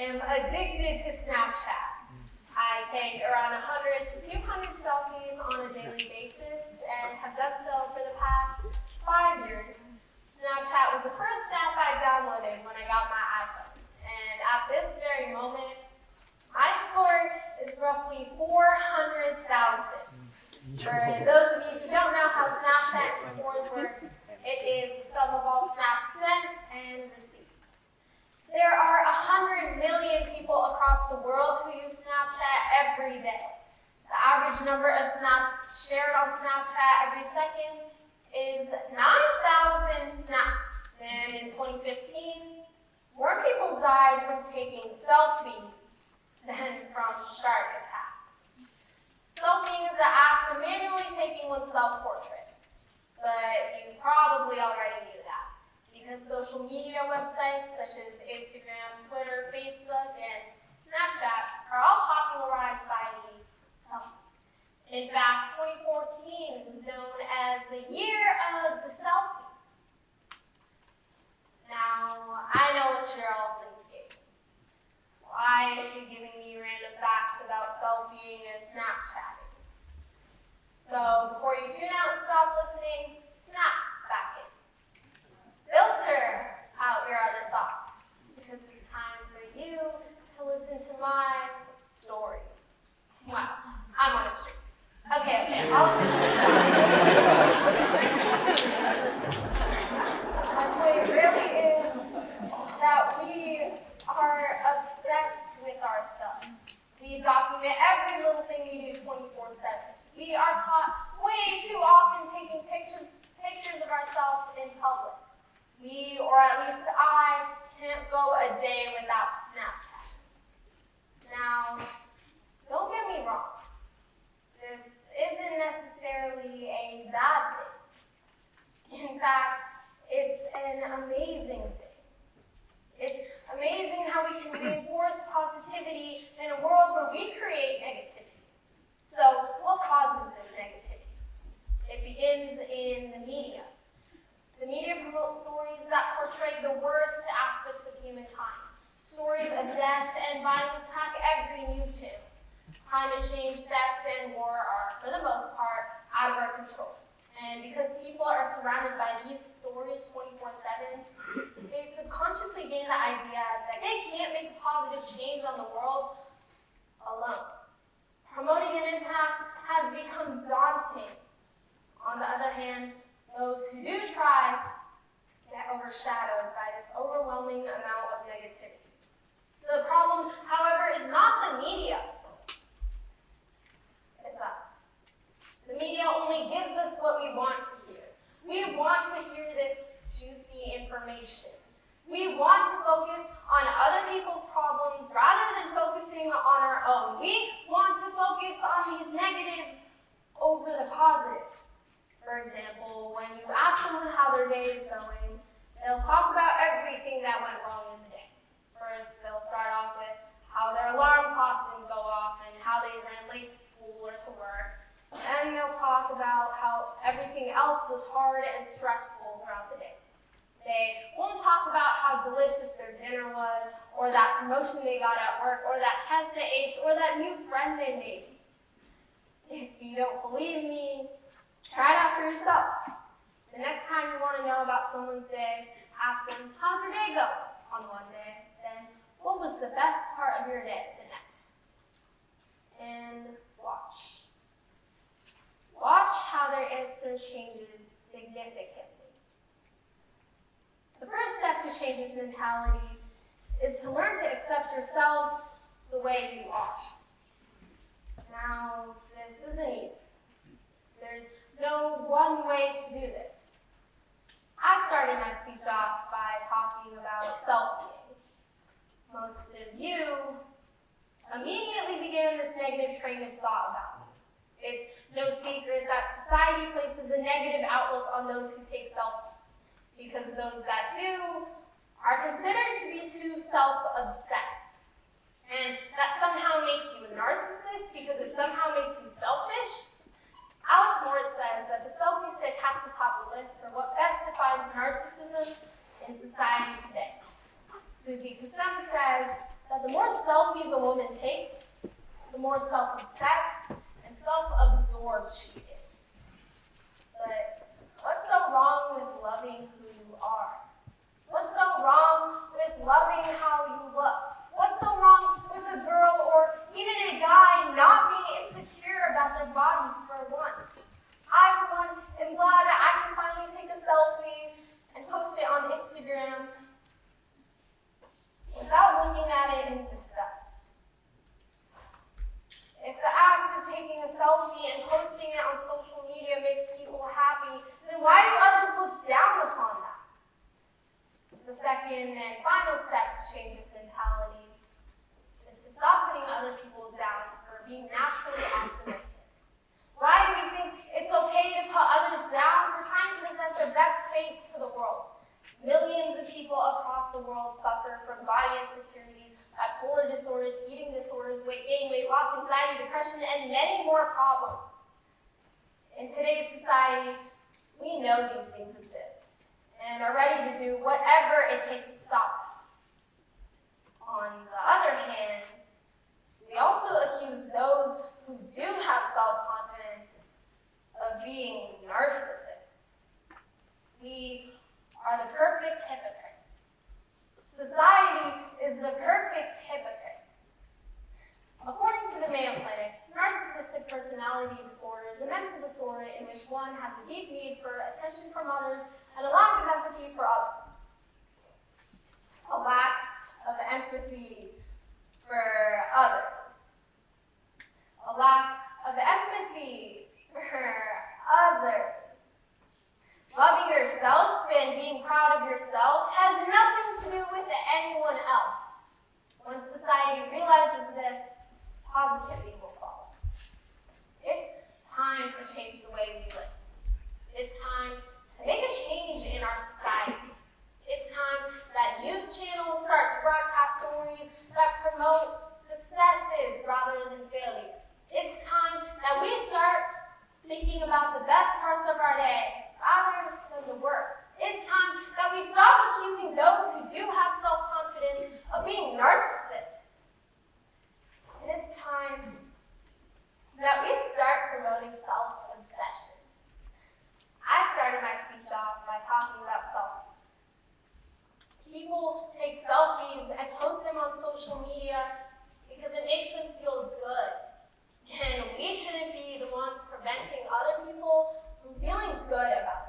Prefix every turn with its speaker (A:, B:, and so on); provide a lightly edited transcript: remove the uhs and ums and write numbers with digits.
A: am addicted to Snapchat. I take around 100 to 200 selfies on a daily basis and have done so for the past 5 years. Snapchat was the first app I downloaded when I got my iPhone. And at this very moment, my score is roughly 400,000. For those of you who don't know how Snapchat scores work, it is the sum of all snaps sent and received. There are 100 million people across the world who use Snapchat every day. The average number of snaps shared on Snapchat every second is 9,000 snaps. And in 2015, more people died from taking selfies than from shark attacks. Selfieing is the act of manually taking one's self-portrait. But you probably already knew that, because social media websites such as Instagram, Twitter, Facebook, and Snapchat are all popularized by the selfie. In fact, 2014 was known as the year of the selfie. Now, I know what you're all thinking. Why is she giving me random facts about selfieing and Snapchatting? So, before you tune out and stop listening, snap back in. Filter out your other thoughts, because it's time for you to listen to my story. Wow, I'm on a streak. Okay, I'll officially stop. My point really is that we are obsessed with ourselves. We document every little thing we do 24/7. We are caught way too often taking pictures of ourselves in public. We, or at least I, can't go a day without Snapchat. Now, don't get me wrong. This isn't necessarily a bad thing. In fact, it's an amazing thing. It's amazing how we can reinforce positivity in a world where we create negativity. So, what causes this negativity? It begins in the media. The media promotes stories that portray the worst aspects of humankind. Stories of death and violence pack every news channel. Climate change, deaths, and war are, for the most part, out of our control. And because people are surrounded by these stories 24/7, they subconsciously gain the idea that they can't make a positive change on the world alone. Promoting an impact has become daunting. On the other hand, those who do try get overshadowed by this overwhelming amount of negativity. The problem, however, is not the media. It's us. The media only gives us what we want to hear. We want to hear this juicy information. We want to focus on other people's problems rather than focusing on our own. We want to focus on these negatives over the positives. For example, when you ask someone how their day is going, they'll talk about everything that went wrong in the day. First, they'll start off with how their alarm clock didn't go off and how they ran late to school or to work. Then they'll talk about how everything else was hard and stressful throughout the day. They won't talk about how delicious their dinner was, or that promotion they got at work, or that test they aced, or that new friend they made. If you don't believe me, try it out for yourself. The next time you want to know about someone's day, ask them, how's your day going on one day? Then, what was the best part of your day the next? And watch. Watch how their answer changes significantly. The first step to change this mentality is to learn to accept yourself the way you are. Now, this isn't easy. There's no one way to do this. I started my speech off by talking about selfieing. Most of you immediately began this negative train of thought about me. It's no secret that society places a negative outlook on those who take selfies, because those that do are considered to be too self-obsessed. And that somehow makes you a narcissist because it somehow makes you selfish. Alex Moritz says that the selfie stick has to top the list for what best defines narcissism in society today. Susie Kasem says that the more selfies a woman takes, the more self-obsessed and self-absorbed she is. But what's so wrong with loving who you are? What's so wrong with loving how you look? What's so wrong with a girl or even a guy not being insecure about their bodies for once? I, for one, am glad that I can finally take a selfie and post it on Instagram without looking at it in disgust. If the act of taking a selfie and posting it on social media makes people happy, then why do others look down upon that? The second and final step to change this mentality is to stop putting other people down for being naturally optimistic. Why do we think it's okay to put others down for trying to present their best face to the world? Millions of people across the world suffer from body insecurities, bipolar disorders, eating disorders, weight gain, weight loss, anxiety, depression, and many more problems. In today's society, we know these things exist and are ready to do whatever it takes to stop them. On the other hand, we also accuse those who do have self-confidence of being narcissists. We are the perfect hypocrite. Society is the perfect hypocrite. According to the Mayo Clinic, narcissistic personality disorder is a mental disorder in which one has a deep need for attention from others and a lack of empathy for others. A lack of empathy for others. A lack of empathy for others. Loving yourself and being proud of yourself has nothing to do with anyone else. When society realizes this, positivity will follow. It's time to change the way we live. It's time to make a change in our society. It's time that news channels start to broadcast stories that promote successes rather than failures. It's time that we start thinking about the best parts of our day rather than the worst. It's time that we stop accusing those who do have self-confidence of being narcissists. And it's time that we start promoting self-obsession. I started my speech off by talking about selfies. People take selfies and post them on social media because it makes them feel good. And we shouldn't be the ones preventing other people from feeling good about